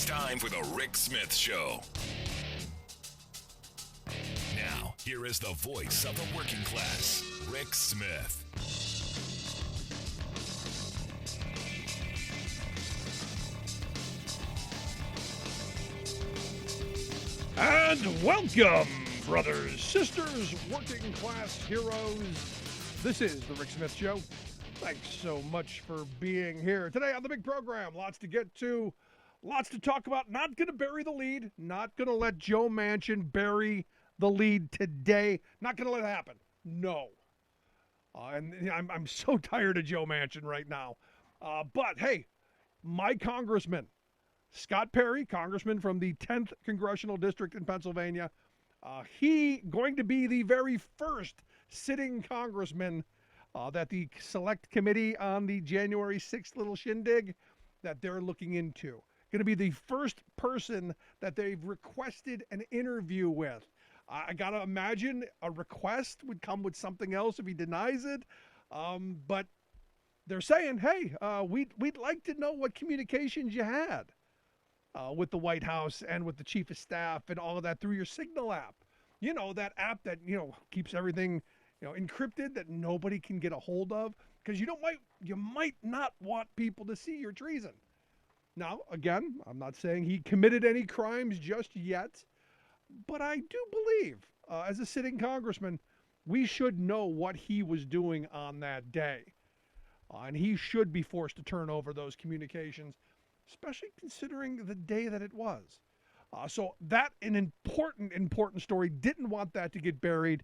It's time for the Rick Smith Show. Now, here is the voice of the working class, Rick Smith. And welcome, brothers, sisters, working class heroes. This is the Rick Smith Show. Thanks so much for being here today on the big program. Lots to get to, lots to talk about. Not going to bury the lead. Not going to let Joe Manchin bury the lead today. Not going to let it happen. No. And I'm so tired of Joe Manchin right now. But hey, my congressman, Scott Perry, congressman from the 10th Congressional District in Pennsylvania, he going to be the very first sitting congressman that the select committee on the January 6th little shindig that they're looking into. Going to be the first person that they've requested an interview with. I got to imagine a request would come with something else if he denies it. But they're saying, hey, we'd like to know what communications you had with the White House and with the chief of staff and all of that through your Signal app. You know, that app that, keeps everything, encrypted that nobody can get a hold of, because you might not want people to see your treason. Now, again, I'm not saying he committed any crimes just yet, but I do believe, as a sitting congressman, we should know what he was doing on that day. And he should be forced to turn over those communications, especially considering the day that it was. So that an important story. Didn't want that to get buried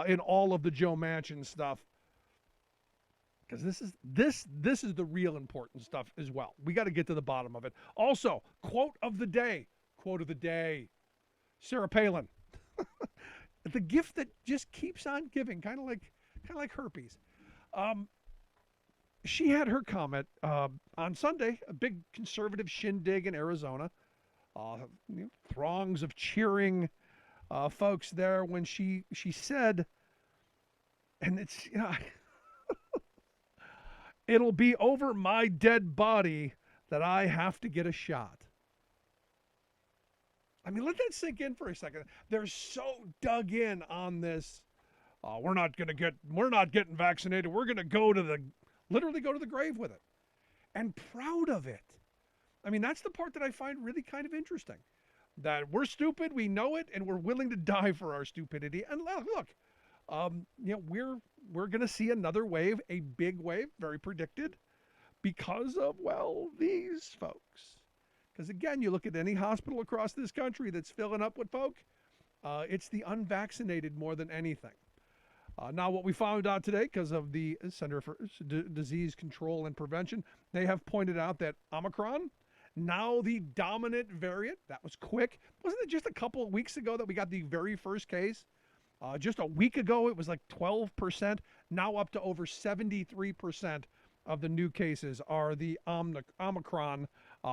in all of the Joe Manchin stuff, because this is the real important stuff as well. We got to get to the bottom of it. Also, quote of the day. Sarah Palin, the gift that just keeps on giving, kind of like herpes. She had her comment on Sunday, a big conservative shindig in Arizona. Throngs of cheering folks there when she said, and it's, it'll be over my dead body that I have to get a shot. I mean, let that sink in for a second. They're so dug in on this. We're not getting vaccinated. We're going to literally go to the grave with it, and proud of it. I mean, that's the part that I find really kind of interesting, that we're stupid, we know it, and we're willing to die for our stupidity. And look, we're going to see another wave, a big wave, very predicted, because of, these folks. Because again, you look at any hospital across this country that's filling up with folk, it's the unvaccinated more than anything. Now, what we found out today, because of the Center for Disease Control and Prevention, they have pointed out that Omicron, now the dominant variant, that was quick. Wasn't it just a couple of weeks ago that we got the very first case? Just a week ago, it was like 12%. Now up to over 73% of the new cases are the Omicron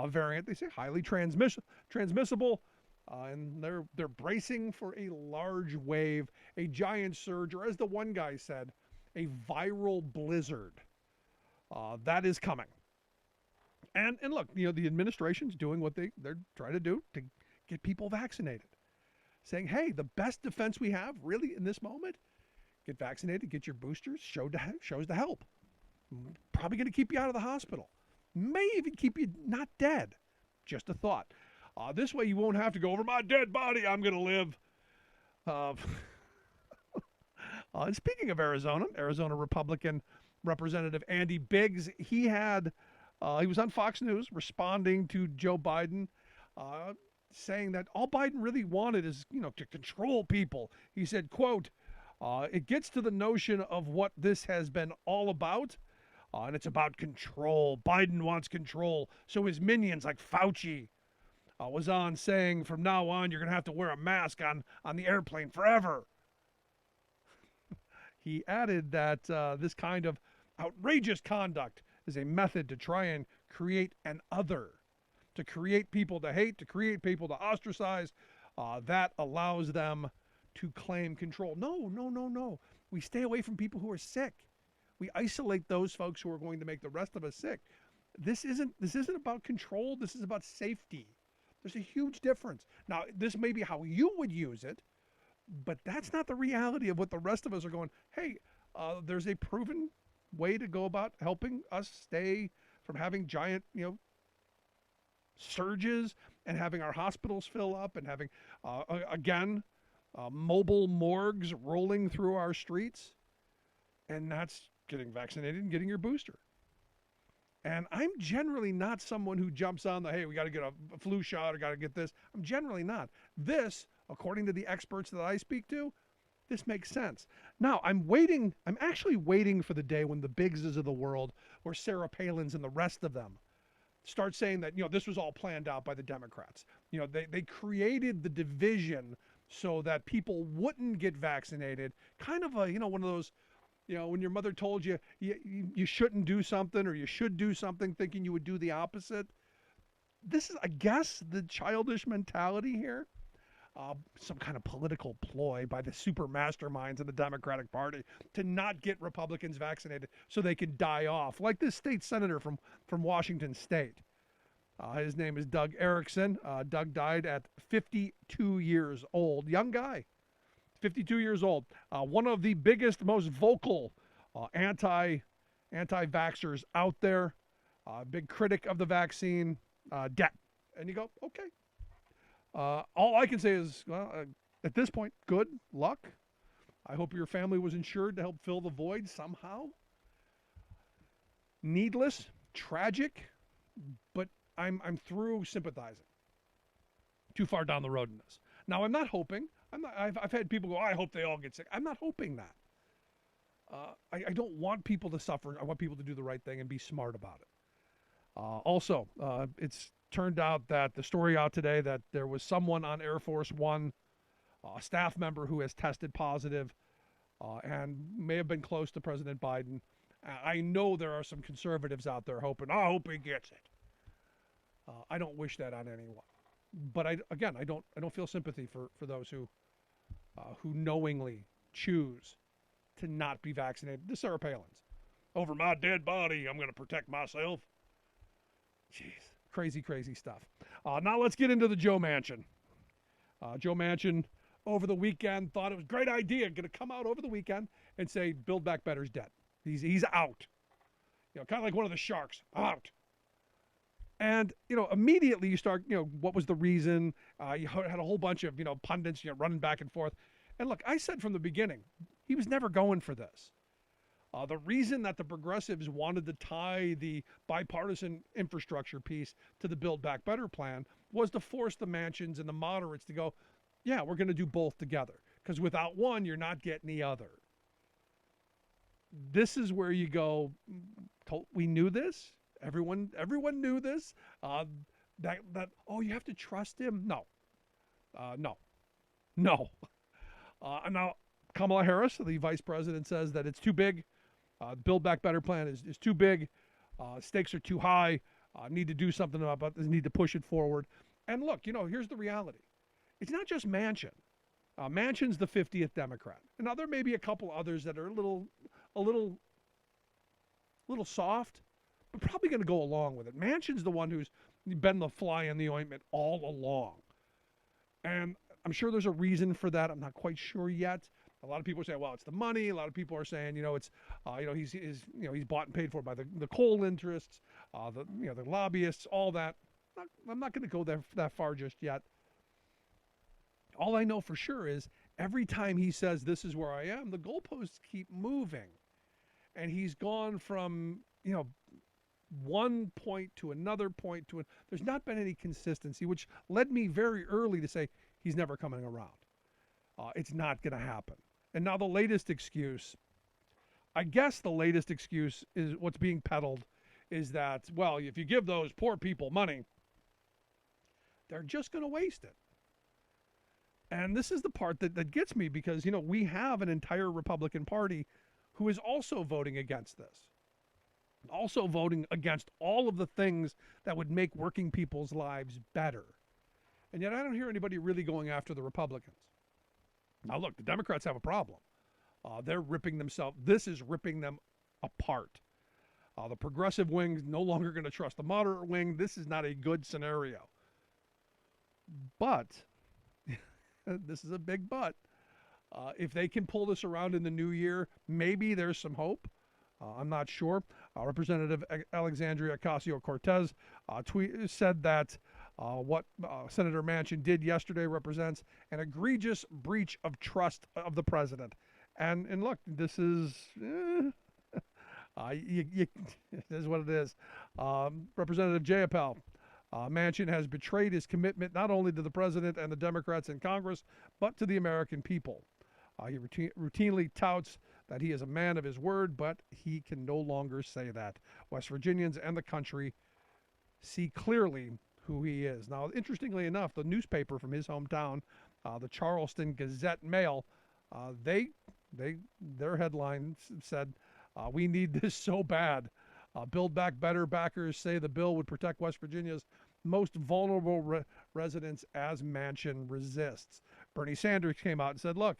variant. They say highly transmissible. And they're bracing for a large wave, a giant surge, or as the one guy said, a viral blizzard. That is coming. And look, the administration's doing what they're trying to do to get people vaccinated. Saying, hey, the best defense we have really in this moment, get vaccinated, get your boosters, shows the help. Probably going to keep you out of the hospital. May even keep you not dead. Just a thought. This way you won't have to go, over my dead body, I'm going to live. And speaking of Arizona Republican Representative Andy Biggs, he was on Fox News responding to Joe Biden, saying that all Biden really wanted is, to control people. He said, quote, it gets to the notion of what this has been all about, and it's about control. Biden wants control. So his minions like Fauci was on saying, from now on, you're going to have to wear a mask on the airplane forever. He added that this kind of outrageous conduct is a method to try and create an other, to create people to hate, to create people to ostracize, that allows them to claim control. No. We stay away from people who are sick. We isolate those folks who are going to make the rest of us sick. This isn't about control. This is about safety. There's a huge difference. Now, this may be how you would use it, but that's not the reality of what the rest of us are going, hey, there's a proven way to go about helping us stay from having giant, surges and having our hospitals fill up and having, mobile morgues rolling through our streets. And that's getting vaccinated and getting your booster. And I'm generally not someone who jumps on the, hey, we got to get a flu shot or got to get this. I'm generally not. This, according to the experts that I speak to, this makes sense. Now, I'm actually waiting for the day when the Biggses of the world or Sarah Palins and the rest of them start saying that, this was all planned out by the Democrats. They created the division so that people wouldn't get vaccinated. Kind of a, one of those, when your mother told you, you shouldn't do something or you should do something thinking you would do the opposite. This is, I guess, the childish mentality here. Some kind of political ploy by the super masterminds of the Democratic Party to not get Republicans vaccinated so they can die off, like this state senator from Washington State. His name is Doug Erickson. Doug died at 52 years old. Young guy, 52 years old. One of the biggest, most vocal anti-vaxxers out there. Big critic of the vaccine. Dead. And you go, okay. All I can say is, at this point, good luck. I hope your family was insured to help fill the void somehow. Needless, tragic, but I'm through sympathizing. Too far down the road in this. Now, I'm not hoping. I've had people go, I hope they all get sick. I'm not hoping that. I don't want people to suffer. I want people to do the right thing and be smart about it. Also, it's turned out that the story out today that there was someone on Air Force One, a staff member who has tested positive and may have been close to President Biden. I know there are some conservatives out there hoping, I hope he gets it. I don't wish that on anyone. But I don't feel sympathy for those who knowingly choose to not be vaccinated. The Sarah Palins. Over my dead body, I'm going to protect myself. Jeez. Crazy, crazy stuff. Now let's get into the Joe Manchin. Joe Manchin over the weekend thought it was a great idea, going to come out over the weekend and say Build Back Better's dead. He's out. Kind of like one of the sharks. Out. And, immediately you start, what was the reason? You had a whole bunch of, pundits, running back and forth. And look, I said from the beginning, he was never going for this. The reason that the progressives wanted to tie the bipartisan infrastructure piece to the Build Back Better plan was to force the Manchins and the moderates to go, yeah, we're going to do both together. Because without one, you're not getting the other. This is where you go, we knew this. Everyone knew this. You have to trust him. No. Now, Kamala Harris, the vice president, says that it's too big. Build Back Better plan is too big. Stakes are too high. Need to do something about this. Need to push it forward. And look, here's the reality. It's not just Manchin. Manchin's the 50th Democrat. And now there may be a couple others that are a little soft, but probably going to go along with it. Manchin's the one who's been the fly in the ointment all along. And I'm sure there's a reason for that. I'm not quite sure yet. A lot of people say, well, it's the money. A lot of people are saying, it's, he's bought and paid for by the coal interests, the lobbyists, all that. I'm not going to go that far just yet. All I know for sure is every time he says, this is where I am, the goalposts keep moving. And he's gone from, one point to another point there's not been any consistency, which led me very early to say he's never coming around. It's not going to happen. And now the latest excuse, is what's being peddled is that, well, if you give those poor people money, they're just going to waste it. And this is the part that gets me because, we have an entire Republican Party who is also voting against this. Also voting against all of the things that would make working people's lives better. And yet I don't hear anybody really going after the Republicans. Now, look, the Democrats have a problem. They're ripping themselves. This is ripping them apart. The progressive wing's no longer going to trust the moderate wing. This is not a good scenario. But, this is a big but, if they can pull this around in the new year, maybe there's some hope. I'm not sure. Representative Alexandria Ocasio-Cortez said that what Senator Manchin did yesterday represents an egregious breach of trust of the president. And look, this is it is what it is. Representative Jayapal, Manchin has betrayed his commitment not only to the president and the Democrats in Congress, but to the American people. He routinely touts that he is a man of his word, but he can no longer say that. West Virginians and the country see clearly who he is. Now, interestingly enough, the newspaper from his hometown, the Charleston Gazette-Mail, their headline said, "We need this so bad. Build Back Better backers say the bill would protect West Virginia's most vulnerable residents as Manchin resists." Bernie Sanders came out and said, look,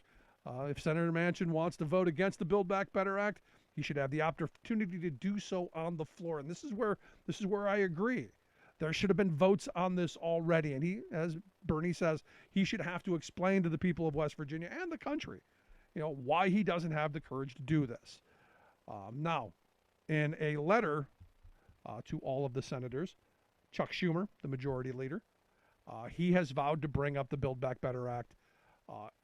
if Senator Manchin wants to vote against the Build Back Better Act, he should have the opportunity to do so on the floor. And this is where I agree. There should have been votes on this already. And he, as Bernie says, he should have to explain to the people of West Virginia and the country, why he doesn't have the courage to do this. Now, in a letter to all of the senators, Chuck Schumer, the majority leader, he has vowed to bring up the Build Back Better Act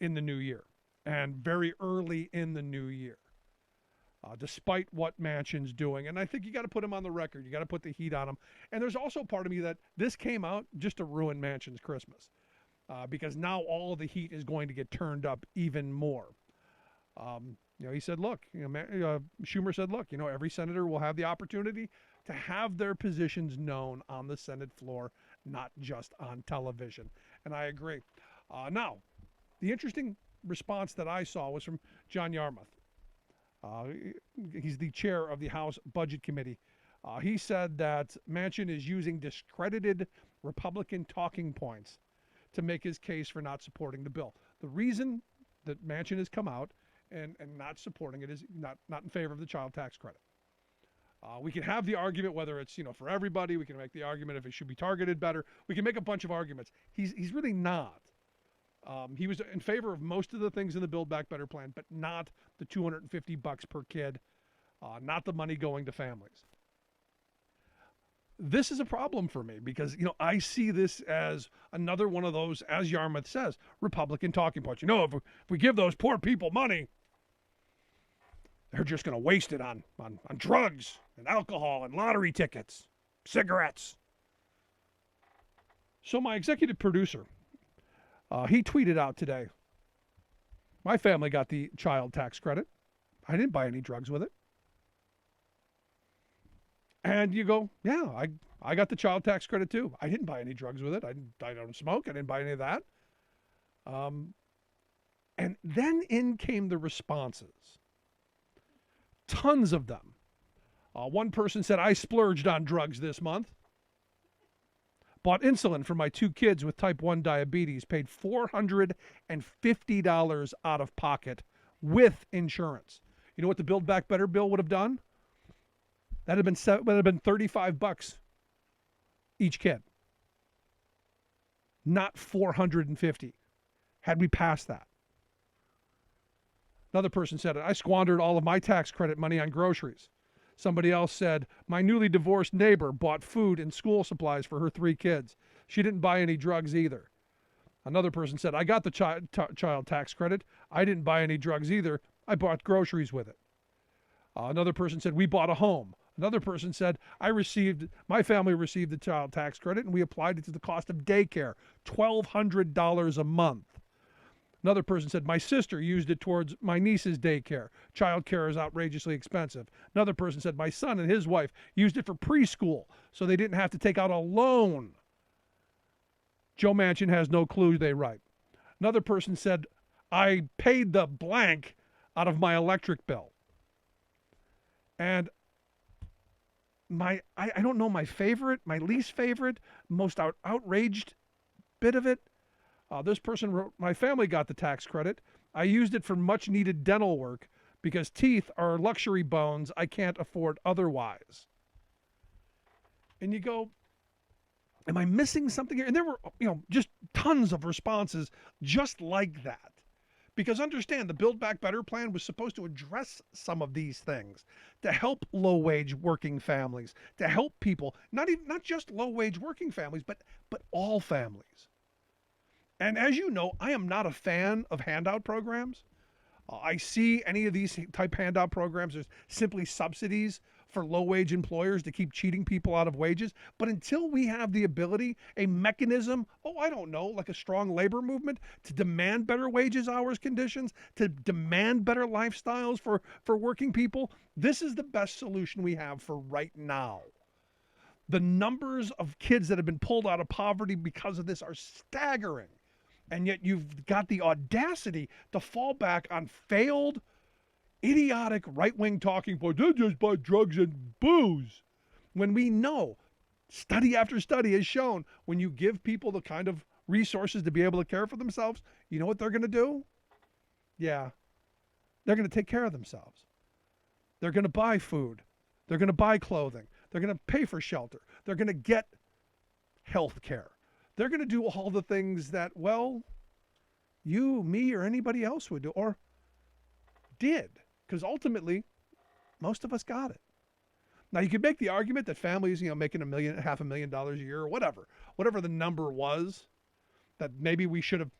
in the new year, and very early in the new year, despite what Manchin's doing. And I think you got to put him on the record. You got to put the heat on him. And there's also part of me that this came out just to ruin Manchin's Christmas, because now all of the heat is going to get turned up even more. He said, look, Schumer said, look, every senator will have the opportunity to have their positions known on the Senate floor, not just on television. And I agree. Now, the interesting response that I saw was from John Yarmuth. He's the chair of the House Budget Committee. He said that Manchin is using discredited Republican talking points to make his case for not supporting the bill. The reason that Manchin has come out and not supporting it is not in favor of the child tax credit. We can have the argument whether it's for everybody. We can make the argument if it should be targeted better. We can make a bunch of arguments. He's really not. He was in favor of most of the things in the Build Back Better plan, but not the $250 per kid, not the money going to families. This is a problem for me because, I see this as another one of those, as Yarmuth says, Republican talking points. If we give those poor people money, they're just going to waste it on drugs and alcohol and lottery tickets, cigarettes. So my executive producer, he tweeted out today, my family got the child tax credit. I didn't buy any drugs with it. And you go, yeah, I got the child tax credit too. I didn't buy any drugs with it. I don't smoke. I didn't buy any of that. And then in came the responses. Tons of them. One person said, I splurged on drugs this month. Bought insulin for my 2 kids with type 1 diabetes, paid $450 out of pocket with insurance. You know what the Build Back Better bill would have done? That would have been $35 each kid. Not $450 had we passed that. Another person said, I squandered all of my tax credit money on groceries. Somebody else said, my newly divorced neighbor bought food and school supplies for her 3 kids. She didn't buy any drugs either. Another person said, I got the child tax credit. I didn't buy any drugs either. I bought groceries with it. Another person said, we bought a home. Another person said, my family received the child tax credit and we applied it to the cost of daycare, $1,200 a month. Another person said, my sister used it towards my niece's daycare. Child care is outrageously expensive. Another person said, my son and his wife used it for preschool so they didn't have to take out a loan. Joe Manchin has no clue, they write. Another person said, I paid the blank out of my electric bill. And I don't know my favorite, my least favorite, most outraged bit of it. This person wrote, my family got the tax credit. I used it for much needed dental work because teeth are luxury bones I can't afford otherwise. And you go, Am I missing something here? And there were, just tons of responses just like that. Because understand, the Build Back Better plan was supposed to address some of these things, to help low-wage working families, to help people, not just low-wage working families, but all families. And as you know, I am not a fan of handout programs. I see any of these type handout programs as simply subsidies for low-wage employers to keep cheating people out of wages. But until we have the ability, a mechanism, I don't know, like a strong labor movement to demand better wages, hours, conditions, to demand better lifestyles for working people, this is the best solution we have for right now. The numbers of kids that have been pulled out of poverty because of this are staggering. And yet you've got the audacity to fall back on failed, idiotic right-wing talking points. They just buy drugs and booze. When we know, study after study has shown, when you give people the kind of resources to be able to care for themselves, you know what they're going to do? Yeah, they're going to take care of themselves. They're going to buy food. They're going to buy clothing. They're going to pay for shelter. They're going to get health care. They're going to do all the things that, you, me, or anybody else would do, or did, because ultimately, most of us got it. Now, you could make the argument that families, making $500,000 a year, or whatever the number was, that maybe we should have,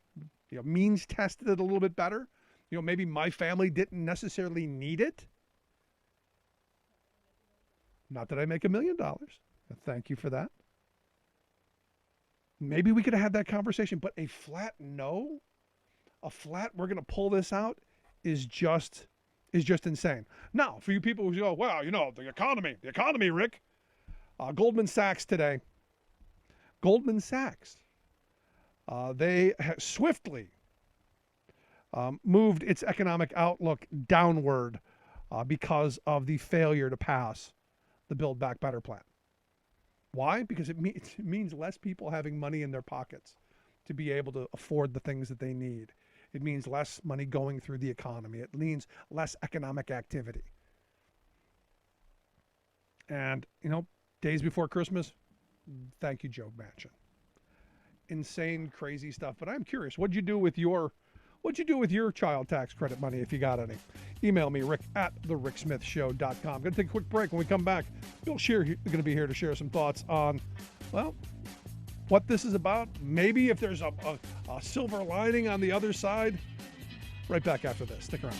means tested it a little bit better. Maybe my family didn't necessarily need it. Not that I make $1 million. Thank you for that. Maybe we could have had that conversation, but a flat no, we're going to pull this out is just insane. Now, for you people who go, the economy, Rick. Goldman Sachs today. Goldman Sachs, they swiftly moved its economic outlook downward because of the failure to pass the Build Back Better plan. Why? Because it means less people having money in their pockets to be able to afford the things that they need. It means less money going through the economy. It means less economic activity. And, days before Christmas, thank you, Joe Manchin. Insane, crazy stuff. But I'm curious, what'd you do with your child tax credit money if you got any? Email me, rick@thericksmithshow.com. Going to take a quick break. When we come back, Bill Scheer is going to be here to share some thoughts on, what this is about. Maybe if there's a silver lining on the other side. Right back after this. Stick around.